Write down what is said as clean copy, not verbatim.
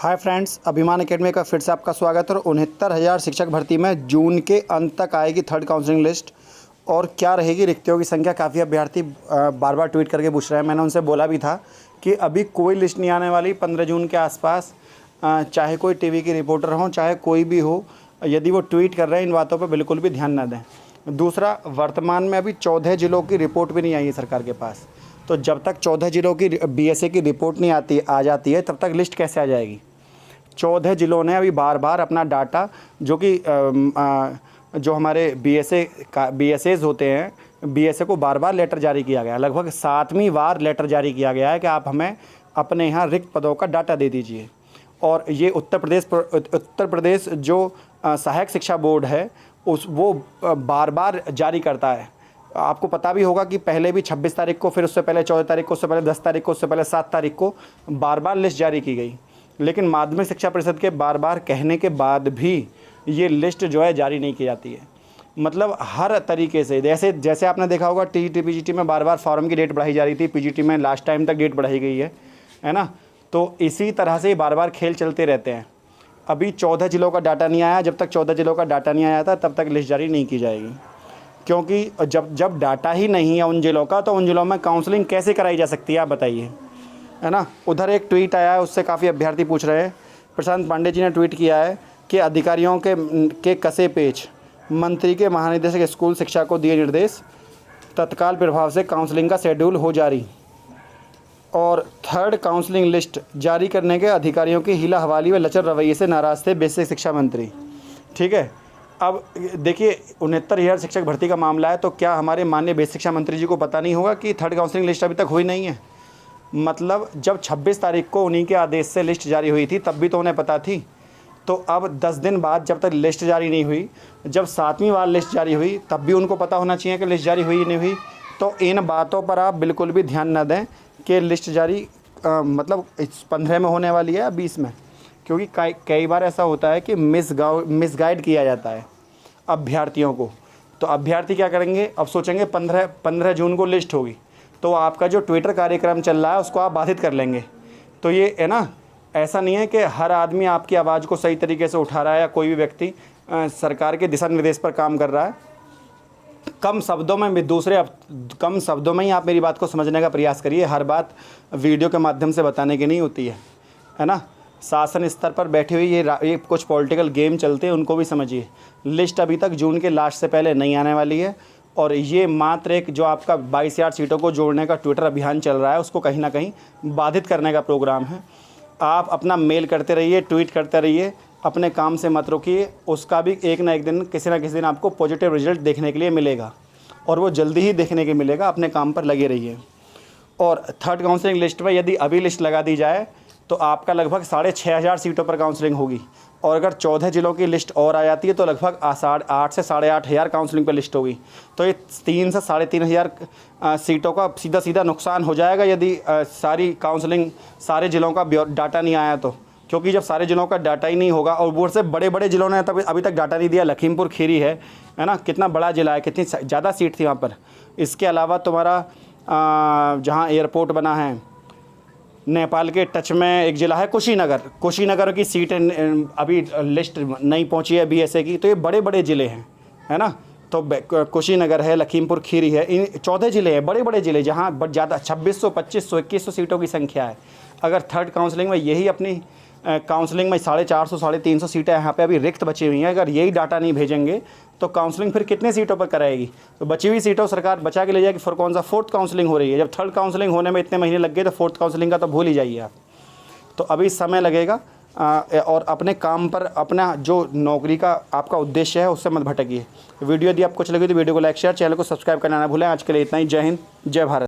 Hi friends, अभिमान academy का फिर से आपका स्वागत है। और 69,000 शिक्षक भर्ती में जून के अंत तक आएगी थर्ड काउंसलिंग लिस्ट। और क्या रहेगी रिक्तियों की संख्या, काफ़ी अभ्यर्थी बार बार ट्वीट करके पूछ रहे हैं। मैंने उनसे बोला भी था कि अभी कोई लिस्ट नहीं आने वाली 15 जून के आसपास। चाहे कोई टीवी की रिपोर्टर हो, चाहे कोई भी हो, यदि वो ट्वीट कर रहे हैं इन बातों पर बिल्कुल भी ध्यान न दें। दूसरा, वर्तमान में अभी 14 जिलों की रिपोर्ट भी नहीं आई है सरकार के पास। तो जब तक 14 जिलों की बीएसए की रिपोर्ट नहीं आ जाती है, तब तक लिस्ट कैसे आ जाएगी। 14 जिलों ने अभी बार बार अपना डाटा, जो कि जो हमारे बीएसएज होते हैं, बीएसए को बार बार लेटर जारी किया गया, लगभग 7वीं बार लेटर जारी किया गया है कि आप हमें अपने यहाँ रिक्त पदों का डाटा दे दीजिए। और ये उत्तर प्रदेश जो सहायक शिक्षा बोर्ड है वो बार बार जारी करता है। आपको पता भी होगा कि पहले भी 26 तारीख को, फिर उससे पहले 14 तारीख को, उससे पहले 10 तारीख को, उससे पहले 7 तारीख को बार बार लिस्ट जारी की गई। लेकिन माध्यमिक शिक्षा परिषद के बार बार कहने के बाद भी ये लिस्ट जो है जारी नहीं की जाती है। मतलब हर तरीके से, जैसे आपने देखा होगा टीजीटी पीजीटी में बार बार फॉर्म की डेट बढ़ाई जा रही थी, पीजीटी में लास्ट टाइम तक डेट बढ़ाई गई है ना। तो इसी तरह से बार बार खेल चलते रहते हैं। अभी 14 जिलों का डाटा नहीं आया। जब तक 14 जिलों का डाटा नहीं आया था, तब तक लिस्ट जारी नहीं की जाएगी। क्योंकि जब डाटा ही नहीं है उन जिलों का, तो उन जिलों में काउंसलिंग कैसे कराई जा सकती है, आप बताइए, है ना। उधर एक ट्वीट आया है, उससे काफ़ी अभ्यर्थी पूछ रहे हैं। प्रशांत पांडे जी ने ट्वीट किया है कि अधिकारियों के कसे पेच, मंत्री के महानिदेशक स्कूल शिक्षा को दिए निर्देश, तत्काल प्रभाव से काउंसलिंग का शेड्यूल हो जारी। और थर्ड काउंसलिंग लिस्ट जारी करने के अधिकारियों की हीला हवाली व लचर रवैये से नाराज़ थे बेसिक शिक्षा मंत्री। ठीक है, अब देखिए 69,000 शिक्षक भर्ती का मामला है, तो क्या हमारे माननीय बेसिक शिक्षा मंत्री जी को पता नहीं होगा कि थर्ड काउंसलिंग लिस्ट अभी तक हुई नहीं है। मतलब जब 26 तारीख को उन्हीं के आदेश से लिस्ट जारी हुई थी, तब भी तो उन्हें पता थी। तो अब 10 दिन बाद जब तक लिस्ट जारी नहीं हुई, जब 7वीं बार लिस्ट जारी हुई, तब भी उनको पता होना चाहिए कि लिस्ट जारी हुई नहीं हुई। तो इन बातों पर आप बिल्कुल भी ध्यान न दें कि लिस्ट जारी मतलब 15 में होने वाली है या 20 में। क्योंकि कई बार ऐसा होता है कि मिसगाइड किया जाता है अभ्यर्थियों को। तो अभ्यर्थी क्या करेंगे, अब सोचेंगे 15 जून को लिस्ट होगी, तो आपका जो ट्विटर कार्यक्रम चल रहा है उसको आप बाधित कर लेंगे। तो ये है ना, ऐसा नहीं है कि हर आदमी आपकी आवाज़ को सही तरीके से उठा रहा है, या कोई भी व्यक्ति सरकार के दिशा निर्देश पर काम कर रहा है। कम शब्दों में ही आप मेरी बात को समझने का प्रयास करिए। हर बात वीडियो के माध्यम से बताने की नहीं होती है ना। शासन स्तर पर बैठी हुई ये कुछ पॉलिटिकल गेम चलते हैं, उनको भी समझिए। लिस्ट अभी तक जून के लास्ट से पहले नहीं आने वाली है। और ये मात्र एक जो आपका 22,000 सीटों को जोड़ने का ट्विटर अभियान चल रहा है, उसको कहीं ना कहीं बाधित करने का प्रोग्राम है। आप अपना मेल करते रहिए, ट्वीट करते रहिए, अपने काम से मत रोकिए। उसका भी एक ना एक दिन, किसी ना किसी दिन आपको पॉजिटिव रिजल्ट देखने के लिए मिलेगा, और वो जल्दी ही देखने के मिलेगा। अपने काम पर लगे रहिए। और थर्ड काउंसलिंग लिस्ट में यदि अभी लिस्ट लगा दी जाए, तो आपका लगभग 6,500 सीटों पर काउंसलिंग होगी। और अगर 14 जिलों की लिस्ट और आ जाती है, तो लगभग 8 से 8,500 काउंसलिंग पर लिस्ट होगी। तो ये 3 से 3,500 सीटों का सीधा नुकसान हो जाएगा, यदि सारी काउंसलिंग सारे जिलों का डाटा नहीं आया तो। क्योंकि जब सारे जिलों का डाटा ही नहीं होगा, और वो से बड़े बड़े जिलों ने तब अभी तक डाटा नहीं दिया। लखीमपुर खीरी है ना, कितना बड़ा ज़िला है, कितनी ज़्यादा सीट थी वहाँ पर। इसके अलावा तुम्हारा जहाँ एयरपोर्ट बना है, नेपाल के टच में एक ज़िला है कुशीनगर की सीट अभी लिस्ट नहीं पहुंची है बीएसए की। तो ये बड़े बड़े ज़िले हैं, है ना। तो कुशीनगर है, लखीमपुर खीरी है, इन 14 ज़िले हैं, बड़े बड़े ज़िले, जहाँ ज़्यादा 2600, 2500, 2100 सीटों की संख्या है। अगर थर्ड काउंसलिंग में यही अपनी काउंसलिंग में 450, 350 सीटें यहाँ पे अभी रिक्त बची हुई हैं, अगर यही डाटा नहीं भेजेंगे, तो काउंसलिंग फिर कितने सीटों पर कराएगी। तो बची हुई सीटों सरकार बचा के ले जाएगी। फिर कौन सा फोर्थ काउंसलिंग हो रही है। जब थर्ड काउंसलिंग होने में इतने महीने लग गए, तो फोर्थ काउंसलिंग का तो भूल ही जाइए आप। तो अभी समय लगेगा। और अपने काम पर, अपना जो नौकरी का आपका उद्देश्य है, उससे मत भटकिए। वीडियो यदि आपको अच्छी लगी तो वीडियो को लाइक, शेयर, चैनल को सब्सक्राइब करना ना भूलें। आज के लिए इतना ही। जय हिंद, जय भारत।